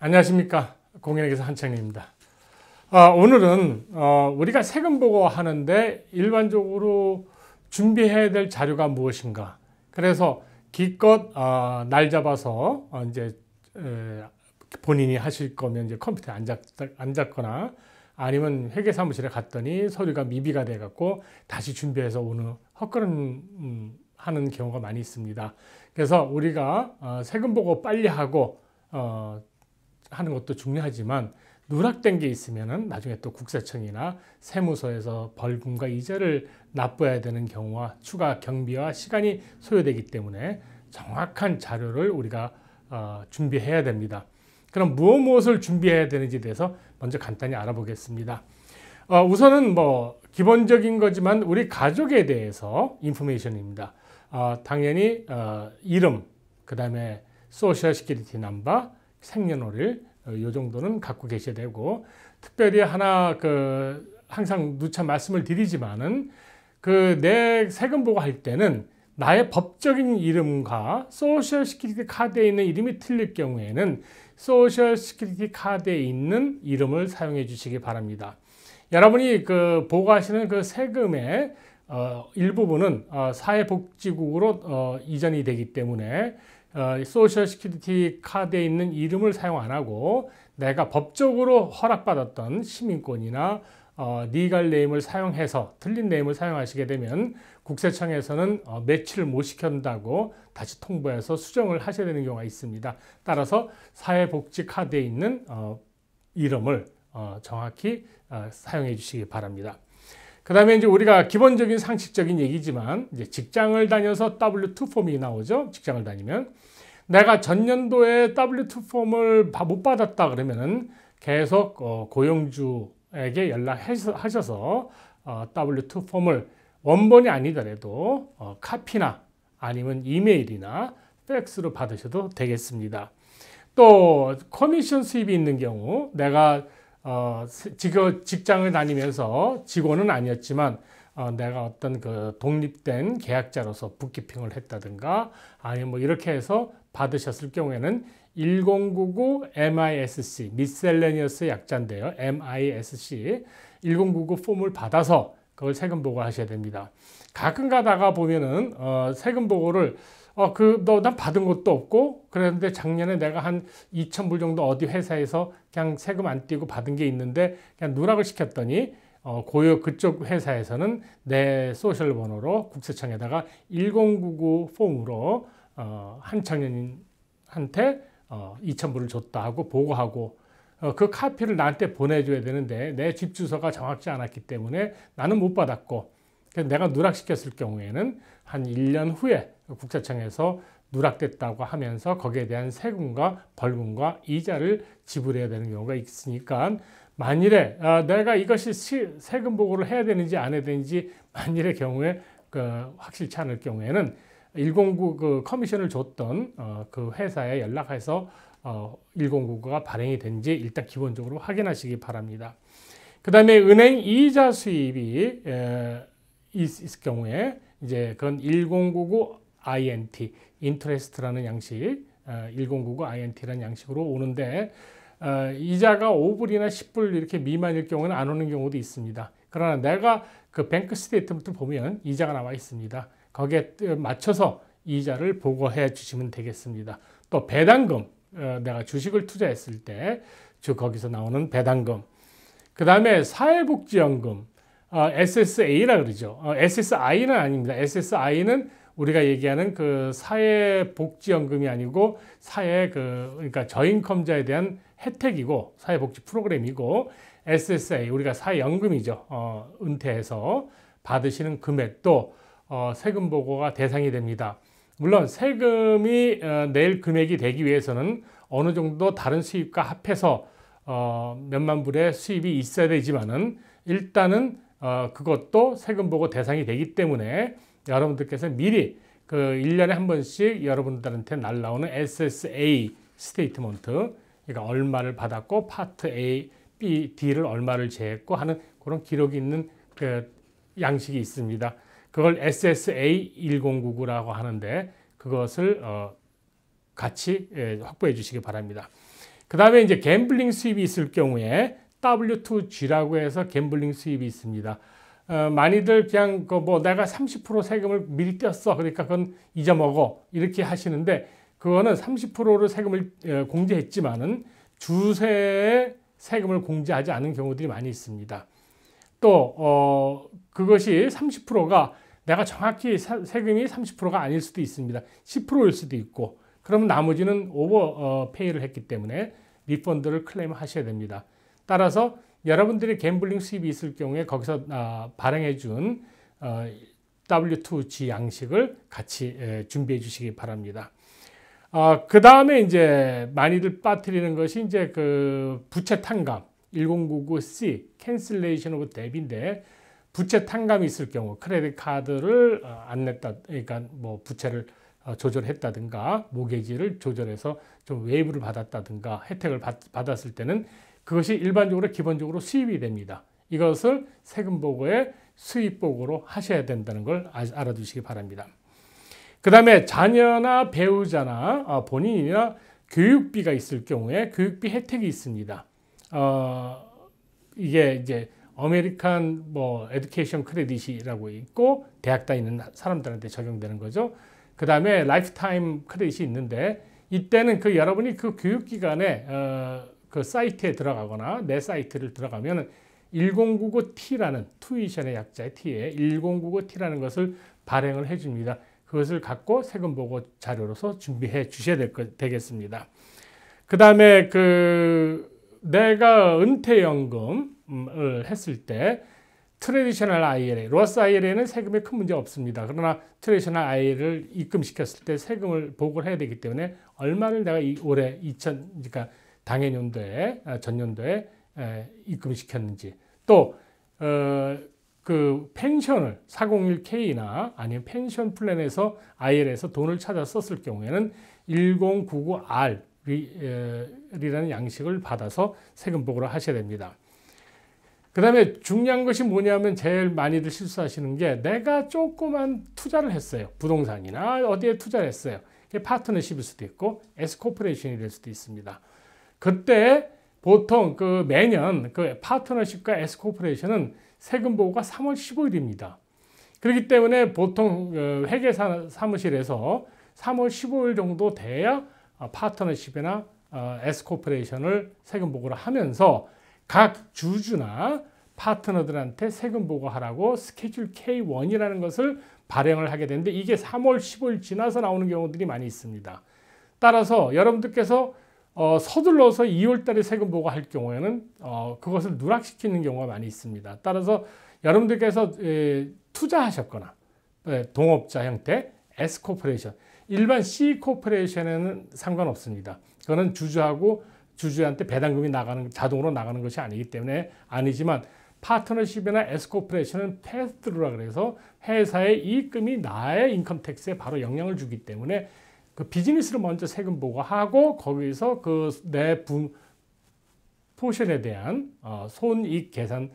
안녕하십니까. 공인회계사 한창래입니다. 오늘은 우리가 세금 보고 하는데 일반적으로 준비해야 될 자료가 무엇인가. 그래서 기껏 날 잡아서 이제 본인이 하실 거면 이제 컴퓨터에 앉았거나 아니면 회계사무실에 갔더니 서류가 미비가 돼 갖고 다시 준비해서 오는 헛걸음 하는 경우가 많이 있습니다. 그래서 우리가 세금 보고 빨리 하고 하는 것도 중요하지만 누락된 게 있으면은 나중에 또 국세청이나 세무서에서 벌금과 이자를 납부해야 되는 경우와 추가 경비와 시간이 소요되기 때문에 정확한 자료를 우리가 준비해야 됩니다. 그럼 무엇을 준비해야 되는지에 대해서 먼저 간단히 알아보겠습니다. 우선은 뭐 기본적인 거지만 우리 가족에 대해서 인포메이션입니다. 당연히 이름, 그 다음에 소셜 시큐리티 넘버, 생년월일 이 정도는 갖고 계셔야 되고, 특별히 하나 항상 누차 말씀을 드리지만은 내 세금 보고 할 때는 나의 법적인 이름과 소셜 시큐리티 카드에 있는 이름이 틀릴 경우에는 소셜 시큐리티 카드에 있는 이름을 사용해 주시기 바랍니다. 여러분이 보고하시는 세금의 일부분은 사회복지국으로 이전이 되기 때문에 소셜 시큐리티 카드에 있는 이름을 사용 안 하고 내가 법적으로 허락받았던 시민권이나 리걸 네임을 사용해서 틀린 네임을 사용하시게 되면 국세청에서는 매치를 못 시킨다고 다시 통보해서 수정을 하셔야 되는 경우가 있습니다. 따라서 사회복지 카드에 있는 이름을 정확히 사용해 주시기 바랍니다. 그 다음에 이제 우리가 기본적인 상식적인 얘기지만 이제 직장을 다녀서 W2 폼이 나오죠. 직장을 다니면 내가 전년도에 W2 폼을 못 받았다 그러면은 계속 고용주에게 연락하셔서 W2 폼을 원본이 아니더라도 카피나 아니면 이메일이나 팩스로 받으셔도 되겠습니다. 또 커미션 수입이 있는 경우 내가 직장을 다니면서 직원은 아니었지만 내가 어떤 독립된 계약자로서 북키핑을 했다든가 아니면 뭐 이렇게 해서 받으셨을 경우에는 1099 MISC 미셀레니어스 약자인데요. MISC 1099 폼을 받아서 그걸 세금 보고하셔야 됩니다. 가끔 가다가 보면은 세금 보고를 난 받은 것도 없고 그랬는데 작년에 내가 한 2,000불 정도 어디 회사에서 그냥 세금 안 떼고 받은 게 있는데 그냥 누락을 시켰더니 그쪽 회사에서는 내 소셜 번호로 국세청에다가 1099 폼으로 한창년한테 2,000불을 줬다 하고 보고하고 그 카피를 나한테 보내줘야 되는데 내 집 주소가 정확지 않았기 때문에 나는 못 받았고 그래서 내가 누락시켰을 경우에는 한 1년 후에 국세청에서 누락됐다고 하면서 거기에 대한 세금과 벌금과 이자를 지불해야 되는 경우가 있으니까 만일에 내가 이것이 세금 보고를 해야 되는지 안 해야 되는지 만일의 경우에 확실치 않을 경우에는 109 커미션을 줬던 그 회사에 연락해서 1099가 발행이 된지 일단 기본적으로 확인하시기 바랍니다. 그 다음에 은행 이자 수입이 있을 경우에 이제 그건 1099 INT, 인터레스트라는 양식, 1099 INT라는 양식으로 오는데 이자가 5불이나 10불 이렇게 미만일 경우는 안 오는 경우도 있습니다. 그러나 내가 그 뱅크 스테이트먼트를 보면 이자가 나와 있습니다. 거기에 맞춰서 이자를 보고해 주시면 되겠습니다. 또 배당금, 내가 주식을 투자했을 때 거기서 나오는 배당금, 그 다음에 사회복지연금, SSA라 그러죠. SSI는 아닙니다. SSI는 우리가 얘기하는 사회복지연금이 아니고 그러니까 저인컴자에 대한 혜택이고 사회복지 프로그램이고 SSA 우리가 사회연금이죠. 은퇴해서 받으시는 금액도 세금 보고가 대상이 됩니다. 물론 세금이 낼 금액이 되기 위해서는 어느 정도 다른 수입과 합해서 몇만 불의 수입이 있어야 되지만은 일단은 그것도 세금 보고 대상이 되기 때문에 여러분들께서 미리 1년에 한 번씩 여러분들한테 날라오는 SSA 스테이트먼트, 그러니까 얼마를 받았고 파트 A, B, D를 얼마를 제했고 하는 그런 기록이 있는 양식이 있습니다. 그걸 SSA 1099라고 하는데 그것을 같이 확보해 주시기 바랍니다. 그 다음에 이제 갬블링 수입이 있을 경우에 W2G라고 해서 갬블링 수입이 있습니다. 많이들 그냥 뭐 내가 30% 세금을 미리 떼었어. 그러니까 그건 잊어먹어. 이렇게 하시는데 그거는 30%를 세금을 공제했지만은 주세에 세금을 공제하지 않은 경우들이 많이 있습니다. 또 그것이 30%가 내가 정확히 세금이 30%가 아닐 수도 있습니다. 10%일 수도 있고 그러면 나머지는 오버페이를 했기 때문에 리펀드를 클레임하셔야 됩니다. 따라서 여러분들이 갬블링 수입이 있을 경우에 거기서 발행해 준 W2G 양식을 같이 준비해 주시기 바랍니다. 그 다음에 이제 많이들 빠뜨리는 것이 이제 그 부채 탕감 1099C cancellation of debt인데 부채 탕감이 있을 경우 크레딧 카드를 안 냈다, 그러니까 뭐 부채를 조절했다든가 모게지를 조절해서 좀 웨이브를 받았다든가 혜택을 받았을 때는 그것이 일반적으로 기본적으로 수입이 됩니다. 이것을 세금 보고에 수입 보고로 하셔야 된다는 걸 알아두시기 바랍니다. 그 다음에 자녀나 배우자나 본인이나 교육비가 있을 경우에 교육비 혜택이 있습니다. 이게 이제 아메리칸 뭐 에듀케이션 크레딧이라고 있고 대학 다니는 사람들한테 적용되는 거죠. 그 다음에 라이프타임 크레딧이 있는데 이때는 그 여러분이 그 교육기관에 그 사이트에 들어가거나 내 사이트를 들어가면 1099T라는 투이션의 약자의 T에 1099T라는 것을 발행을 해줍니다. 그것을 갖고 세금 보고 자료로서 준비해 주셔야 되겠습니다. 그 다음에 내가 은퇴연금을 했을 때 트래디셔널 IRA, 로스 IRA는 세금에 큰 문제 없습니다. 그러나 트래디셔널 IRA를 입금시켰을 때 세금을 보고를 해야 되기 때문에 얼마를 내가 올해 그러니까 당해년도에 전년도에 입금시켰는지 또 그 펜션을 401K나 아니면 펜션 플랜에서 IRA에서 돈을 찾아 썼을 경우에는 1099R이라는 양식을 받아서 세금 보고를 하셔야 됩니다. 그 다음에 중요한 것이 뭐냐면 제일 많이들 실수하시는 게 내가 조그만 투자를 했어요. 부동산이나 어디에 투자를 했어요. 그게 파트너십일 수도 있고 S코퍼레이션이 될 수도 있습니다. 그때 보통 그 매년 그 파트너십과 S코퍼레이션은 세금 보고가 3월 15일입니다. 그렇기 때문에 보통 회계 사무실에서 3월 15일 정도 돼야 파트너십이나 S코퍼레이션을 세금 보고를 하면서 각 주주나 파트너들한테 세금 보고하라고 스케줄 K1이라는 것을 발행을 하게 되는데 이게 3월 15일 지나서 나오는 경우들이 많이 있습니다. 따라서 여러분들께서 서둘러서 2월 달에 세금 보고할 경우에는 그것을 누락시키는 경우가 많이 있습니다. 따라서 여러분들께서 투자하셨거나 동업자 형태 S코퍼레이션, 일반 C코퍼레이션에는 상관없습니다. 그거는 주주한테 배당금이 자동으로 나가는 것이 아니기 때문에 아니지만 파트너십이나 S코퍼레이션은 패스트루라 그래서 회사의 이익금이 나의 인컴택스에 바로 영향을 주기 때문에 그 비즈니스를 먼저 세금 보고하고 거기서 그 내 포션에 대한 손익 계산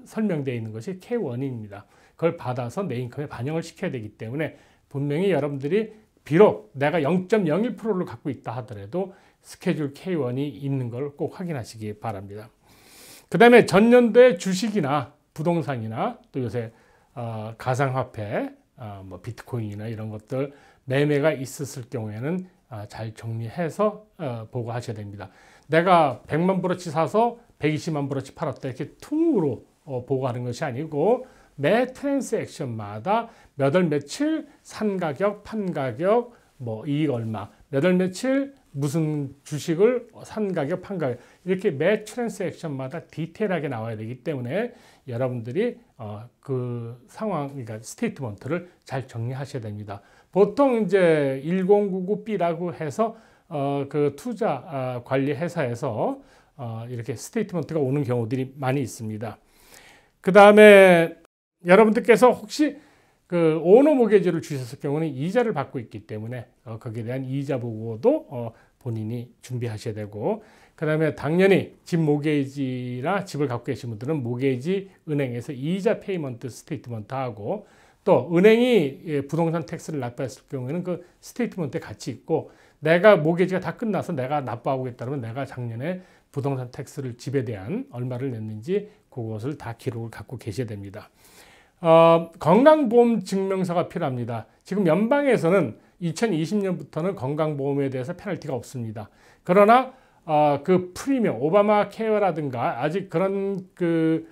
설명되어 있는 것이 K1입니다. 그걸 받아서 내 인컴에 반영을 시켜야 되기 때문에 분명히 여러분들이 비록 내가 0.01%를 갖고 있다 하더라도 스케줄 K1이 있는 걸 꼭 확인하시기 바랍니다. 그 다음에 전년도에 주식이나 부동산이나 또 요새 가상화폐, 뭐 비트코인이나 이런 것들 매매가 있었을 경우에는 잘 정리해서 보고하셔야 됩니다. 내가 100만 브로치 사서 120만 브로치 팔았다 이렇게 퉁으로 보고하는 것이 아니고 매 트랜잭션마다 몇 월 며칠 산 가격, 판 가격, 뭐 이익 얼마, 몇 월 며칠 무슨 주식을 산 가격, 판 가격 이렇게 매 트랜잭션마다 디테일하게 나와야 되기 때문에 여러분들이 그 상황, 그러니까 스테이트먼트를 잘 정리하셔야 됩니다. 보통 이제 1099B라고 해서 그 투자 관리 회사에서 이렇게 스테이트먼트가 오는 경우들이 많이 있습니다. 그 다음에 여러분들께서 혹시 그 오너 모게지를 주셨을 경우는 이자를 받고 있기 때문에 거기에 대한 이자 보고도 본인이 준비하셔야 되고 그 다음에 당연히 집 모게지나 집을 갖고 계신 분들은 모게지 은행에서 이자 페이먼트 스테이트먼트하고 또 은행이 부동산 텍스를 납부했을 경우에는 그 스테이트먼트에 같이 있고 내가 모기지가 다 끝나서 내가 납부하고 있다면 내가 작년에 부동산 텍스를 집에 대한 얼마를 냈는지 그것을 다 기록을 갖고 계셔야 됩니다. 건강보험 증명서가 필요합니다. 지금 연방에서는 2020년부터는 건강보험에 대해서 페널티가 없습니다. 그러나 그 프리미엄, 오바마 케어라든가 아직 그런 그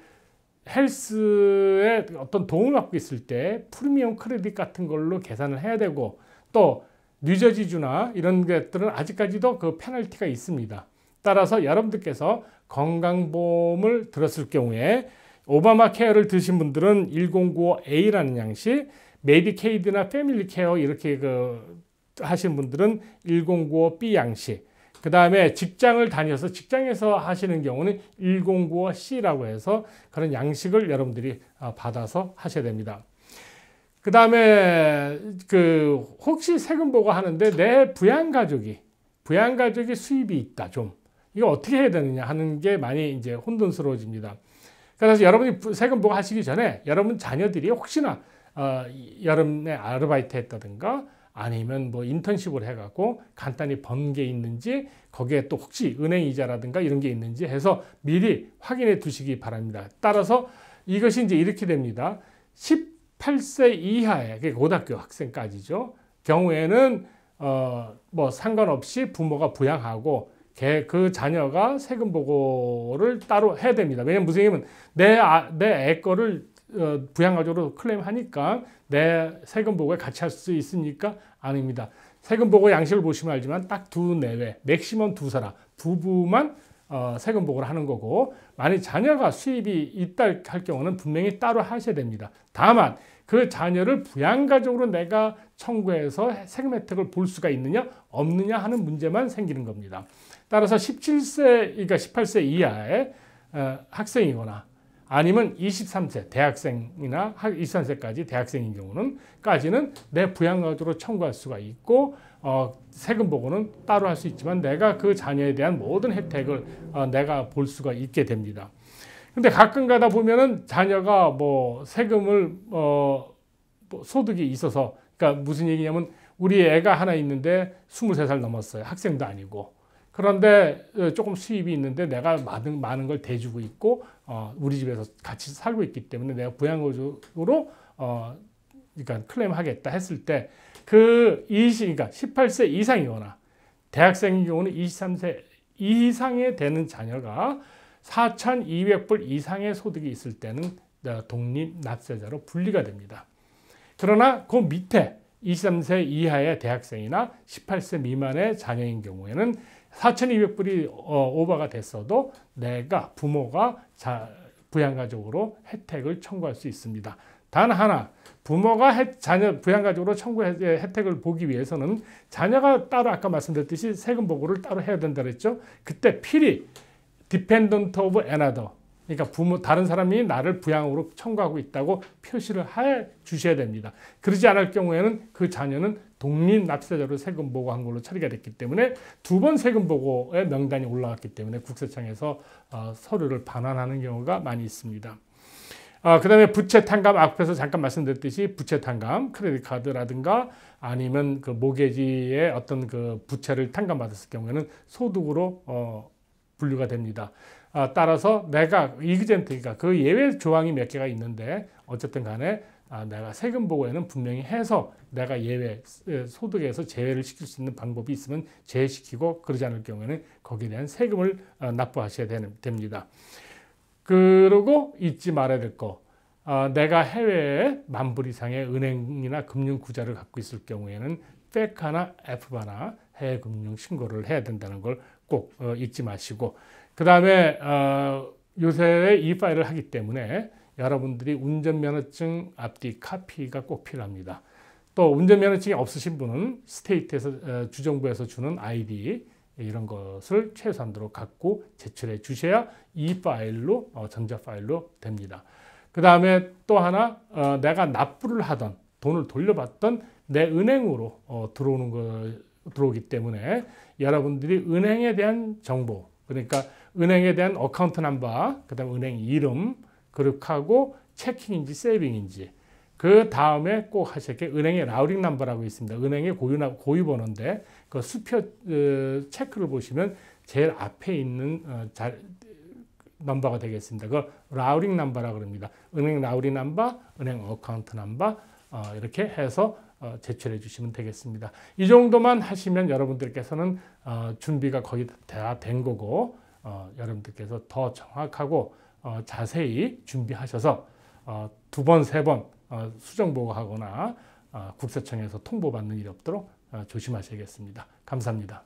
헬스에 어떤 도움을 받고 있을 때 프리미엄 크레딧 같은 걸로 계산을 해야 되고, 또 뉴저지주나 이런 것들은 아직까지도 그 페널티가 있습니다. 따라서 여러분들께서 건강보험을 들었을 경우에 오바마 케어를 드신 분들은 1095A라는 양식, 메디케이드나 패밀리 케어 이렇게 하시는 분들은 1095B 양식, 그 다음에 직장을 다녀서 직장에서 하시는 경우는 1095C라고 해서 그런 양식을 여러분들이 받아서 하셔야 됩니다. 그 다음에 혹시 세금 보고 하는데 내 부양가족이 수입이 있다, 좀 이거 어떻게 해야 되느냐 하는 게 많이 이제 혼돈스러워집니다. 그래서 여러분이 세금 보고 하시기 전에 여러분 자녀들이 혹시나 여름에 아르바이트 했다든가 아니면 뭐 인턴십을 해갖고 간단히 번 게 있는지, 거기에 또 혹시 은행 이자라든가 이런 게 있는지 해서 미리 확인해 두시기 바랍니다. 따라서 이것이 이제 이렇게 됩니다. 18세 이하의 고등학교 학생까지죠. 경우에는 뭐 상관없이 부모가 부양하고 그 자녀가 세금 보고를 따로 해야 됩니다. 왜냐면 무슨 얘기냐면 내 애 거를 부양가족으로 클레임하니까 내 세금 보고에 같이 할 수 있습니까? 아닙니다. 세금 보고 양식을 보시면 알지만 딱 두 내외, 맥시멈 두 사람, 부부만 세금 보고를 하는 거고, 만약 자녀가 수입이 있다 할 경우는 분명히 따로 하셔야 됩니다. 다만 그 자녀를 부양가족으로 내가 청구해서 세금 혜택을 볼 수가 있느냐 없느냐 하는 문제만 생기는 겁니다. 따라서 18세 이하의 학생이거나 아니면 23세 대학생이나 23세까지 대학생인 까지는 내 부양가족으로 청구할 수가 있고, 세금 보고는 따로 할 수 있지만 내가 그 자녀에 대한 모든 혜택을 내가 볼 수가 있게 됩니다. 근데 가끔 가다 보면은 자녀가 뭐 세금을 뭐 소득이 있어서, 그러니까 무슨 얘기냐면 우리 애가 하나 있는데 23살 넘었어요. 학생도 아니고. 그런데 조금 수입이 있는데 내가 많은 걸 대주고 있고 우리 집에서 같이 살고 있기 때문에 내가 부양가족으로 그러니까 클레임하겠다 했을 때 그러니까 18세 이상이거나 대학생인 경우는 23세 이상에 되는 자녀가 4,200불 이상의 소득이 있을 때는 독립 납세자로 분리가 됩니다. 그러나 그 밑에 23세 이하의 대학생이나 18세 미만의 자녀인 경우에는 4,200불이 오버가 됐어도 부모가 부양가족으로 혜택을 청구할 수 있습니다. 단 하나, 부모가 자녀 부양가족으로 혜택을 보기 위해서는 자녀가 따로 아까 말씀드렸듯이 세금 보고를 따로 해야 된다 그랬죠. 그때 필히 dependent of another, 그러니까 다른 사람이 나를 부양으로 청구하고 있다고 표시를 해 주셔야 됩니다. 그러지 않을 경우에는 그 자녀는 독립 납세자로 세금 보고한 걸로 처리가 됐기 때문에 두 번 세금 보고의 명단이 올라왔기 때문에 국세청에서 서류를 반환하는 경우가 많이 있습니다. 그 다음에 부채 탕감, 앞에서 잠깐 말씀드렸듯이 부채 탕감, 크레딧 카드라든가 아니면 그 모게지의 어떤 그 부채를 탕감받았을 경우에는 소득으로 분류가 됩니다. 따라서 내가 이그젠트니까 그 예외 조항이 몇 개가 있는데 어쨌든 간에 내가 세금 보고에는 분명히 해서 내가 예외 소득에서 제외를 시킬 수 있는 방법이 있으면 제외시키고, 그러지 않을 경우에는 거기에 대한 세금을 납부하셔야 됩니다. 그리고 잊지 말아야 될 거, 내가 해외에 10,000불 이상의 은행이나 금융구자를 갖고 있을 경우에는 페카나 에프바나 해외 금융 신고를 해야 된다는 걸 꼭 잊지 마시고, 그 다음에 요새 E-파일을 하기 때문에 여러분들이 운전면허증 앞뒤 카피가 꼭 필요합니다. 또 운전면허증이 없으신 분은 스테이트에서 주정부에서 주는 아이디 이런 것을 최소한도로 갖고 제출해 주셔야 E-파일로 전자파일로 됩니다. 그 다음에 또 하나, 내가 납부를 하던 돈을 돌려받던 내 은행으로 들어오기 때문에 여러분들이 은행에 대한 정보, 그러니까 은행에 대한 어카운트 넘버, 그 다음에 은행 이름, 그룹하고 체킹인지 세이빙인지, 그 다음에 꼭 하실 게 은행의 라우링 넘버라고 있습니다. 은행의 고유 번호인데 그 수표 체크를 보시면 제일 앞에 있는 넘버가 되겠습니다. 그 라우링 넘버라고 합니다. 은행 라우링 넘버, 은행 어카운트 넘버 이렇게 해서 제출해 주시면 되겠습니다. 이 정도만 하시면 여러분들께서는 준비가 거의 다 된 거고 여러분들께서 더 정확하고 자세히 준비하셔서 두 번, 세 번 수정 보고하거나 국세청에서 통보받는 일이 없도록 조심하셔야겠습니다. 감사합니다.